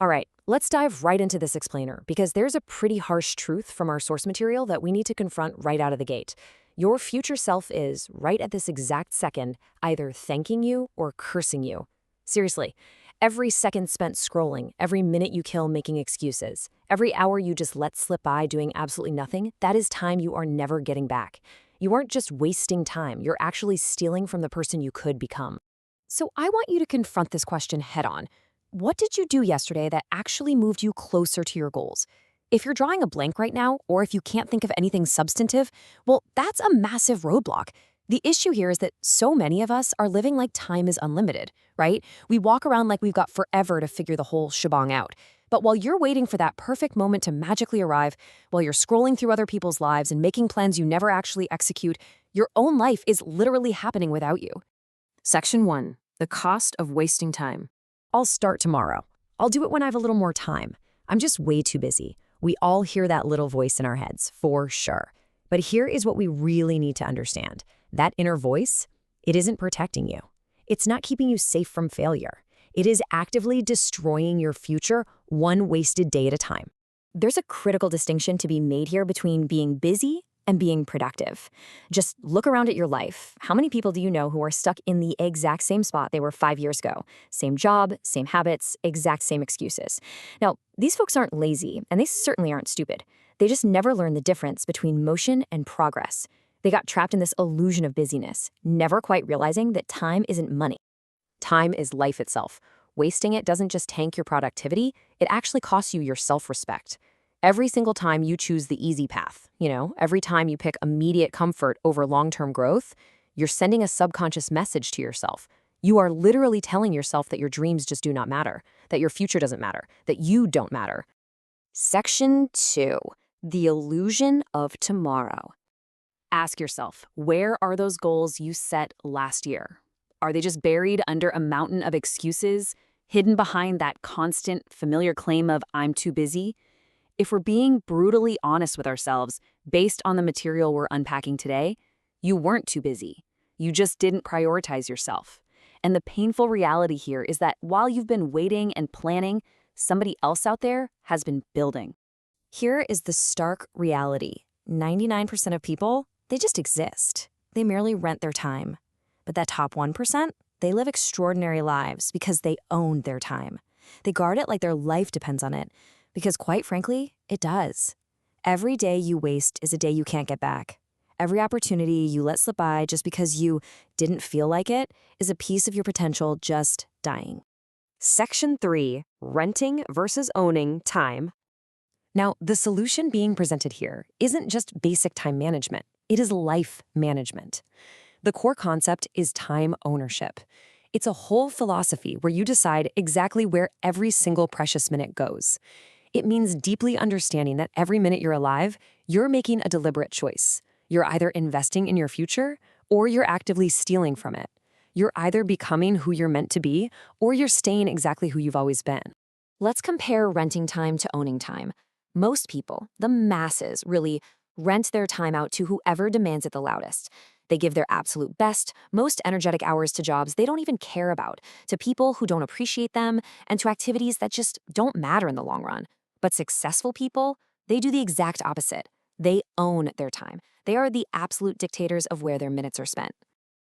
All right, let's dive right into this explainer because there's a pretty harsh truth from our source material that we need to confront right out of the gate. Your future self is, right at this exact second, either thanking you or cursing you. Seriously, every second spent scrolling, every minute you kill making excuses, every hour you just let slip by doing absolutely nothing, that is time you are never getting back. You aren't just wasting time, you're actually stealing from the person you could become. So I want you to confront this question head on. What did you do yesterday that actually moved you closer to your goals? If you're drawing a blank right now, or if you can't think of anything substantive, well, that's a massive roadblock. The issue here is that so many of us are living like time is unlimited, right? We walk around like we've got forever to figure the whole shebang out. But while you're waiting for that perfect moment to magically arrive, while you're scrolling through other people's lives and making plans you never actually execute, your own life is literally happening without you. Section 1. The cost of wasting time. I'll start tomorrow. I'll do it when I have a little more time. I'm just way too busy. We all hear that little voice in our heads, for sure. But here is what we really need to understand. That inner voice, it isn't protecting you. It's not keeping you safe from failure. It is actively destroying your future one wasted day at a time. There's a critical distinction to be made here between being busy and being productive. Just look around at your life. How many people do you know who are stuck in the exact same spot they were 5 years ago? Same job, same habits, exact same excuses. Now, these folks aren't lazy, and they certainly aren't stupid. They just never learned the difference between motion and progress. They got trapped in this illusion of busyness, never quite realizing that time isn't money. Time is life itself. Wasting it doesn't just tank your productivity, it actually costs you your self-respect. Every single time you choose the easy path, every time you pick immediate comfort over long-term growth, you're sending a subconscious message to yourself. You are literally telling yourself that your dreams just do not matter, that your future doesn't matter, that you don't matter. Section 2. The illusion of tomorrow. Ask yourself, where are those goals you set last year? Are they just buried under a mountain of excuses, hidden behind that constant, familiar claim of "I'm too busy"? If we're being brutally honest with ourselves, based on the material we're unpacking today, you weren't too busy. You just didn't prioritize yourself. And the painful reality here is that while you've been waiting and planning, somebody else out there has been building. Here is the stark reality. 99% of people, they just exist. They merely rent their time. But that top 1%, they live extraordinary lives because they own their time. They guard it like their life depends on it. Because quite frankly, it does. Every day you waste is a day you can't get back. Every opportunity you let slip by just because you didn't feel like it is a piece of your potential just dying. Section 3, renting versus owning time. Now, the solution being presented here isn't just basic time management. It is life management. The core concept is time ownership. It's a whole philosophy where you decide exactly where every single precious minute goes. It means deeply understanding that every minute you're alive, you're making a deliberate choice. You're either investing in your future or you're actively stealing from it. You're either becoming who you're meant to be or you're staying exactly who you've always been. Let's compare renting time to owning time. Most people, the masses, really rent their time out to whoever demands it the loudest. They give their absolute best, most energetic hours to jobs they don't even care about, to people who don't appreciate them, and to activities that just don't matter in the long run. But successful people, they do the exact opposite. They own their time. They are the absolute dictators of where their minutes are spent.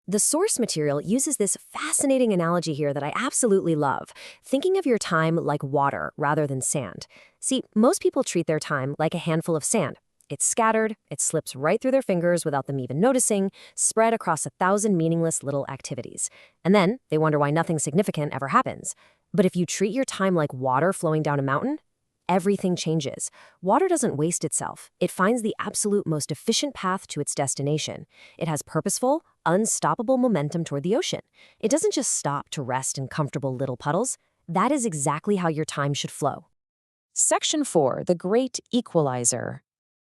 The source material uses this fascinating analogy here that I absolutely love, thinking of your time like water rather than sand. See, most people treat their time like a handful of sand. It's scattered, it slips right through their fingers without them even noticing, spread across 1,000 meaningless little activities. And then they wonder why nothing significant ever happens. But if you treat your time like water flowing down a mountain, everything changes. Water doesn't waste itself. It finds the absolute most efficient path to its destination. It has purposeful, unstoppable momentum toward the ocean. It doesn't just stop to rest in comfortable little puddles. That is exactly how your time should flow. Section 4, the great equalizer.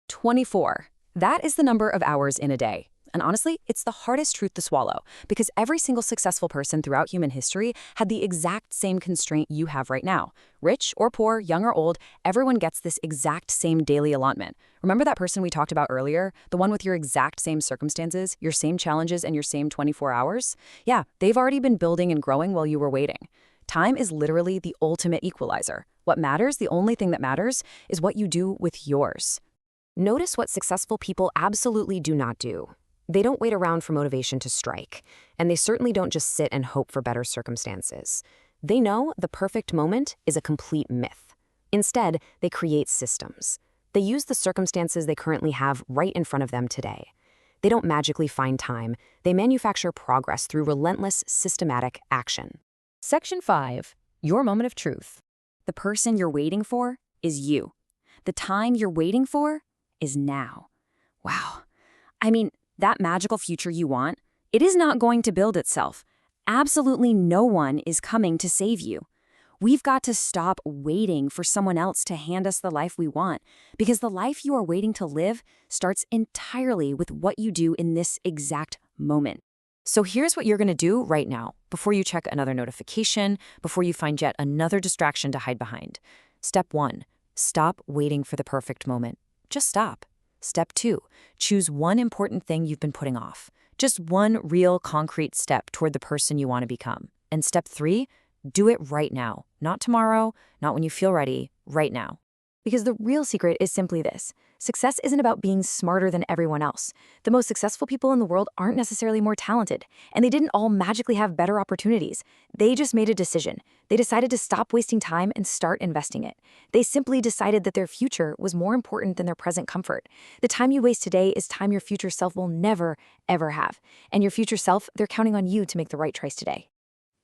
24. That is the number of hours in a day. And honestly, it's the hardest truth to swallow because every single successful person throughout human history had the exact same constraint you have right now. Rich or poor, young or old, everyone gets this exact same daily allotment. Remember that person we talked about earlier? The one with your exact same circumstances, your same challenges, and your same 24 hours? Yeah, they've already been building and growing while you were waiting. Time is literally the ultimate equalizer. What matters, the only thing that matters, is what you do with yours. Notice what successful people absolutely do not do. They don't wait around for motivation to strike, and they certainly don't just sit and hope for better circumstances. They know the perfect moment is a complete myth. Instead, they create systems. They use the circumstances they currently have right in front of them today. They don't magically find time. They manufacture progress through relentless, systematic action. Section 5. Your moment of truth. The person you're waiting for is you. The time you're waiting for is now. Wow. I mean, that magical future you want, it is not going to build itself. Absolutely no one is coming to save you. We've got to stop waiting for someone else to hand us the life we want, because the life you are waiting to live starts entirely with what you do in this exact moment. So here's what you're going to do right now, before you check another notification, before you find yet another distraction to hide behind. Step 1, stop waiting for the perfect moment. Just stop. Step 2, choose one important thing you've been putting off. Just one real concrete step toward the person you want to become. And step 3, do it right now. Not tomorrow, not when you feel ready, right now. Because the real secret is simply this. Success isn't about being smarter than everyone else. The most successful people in the world aren't necessarily more talented, and they didn't all magically have better opportunities. They just made a decision. They decided to stop wasting time and start investing it. They simply decided that their future was more important than their present comfort. The time you waste today is time your future self will never, ever have. And your future self, they're counting on you to make the right choice today.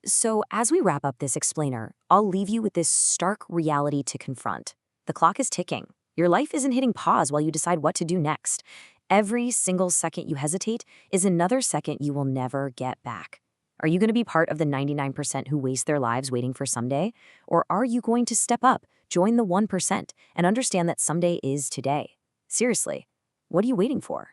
So as we wrap up this explainer, I'll leave you with this stark reality to confront. The clock is ticking. Your life isn't hitting pause while you decide what to do next. Every single second you hesitate is another second you will never get back. Are you going to be part of the 99% who waste their lives waiting for someday? Or are you going to step up, join the 1%, and understand that someday is today? Seriously, what are you waiting for?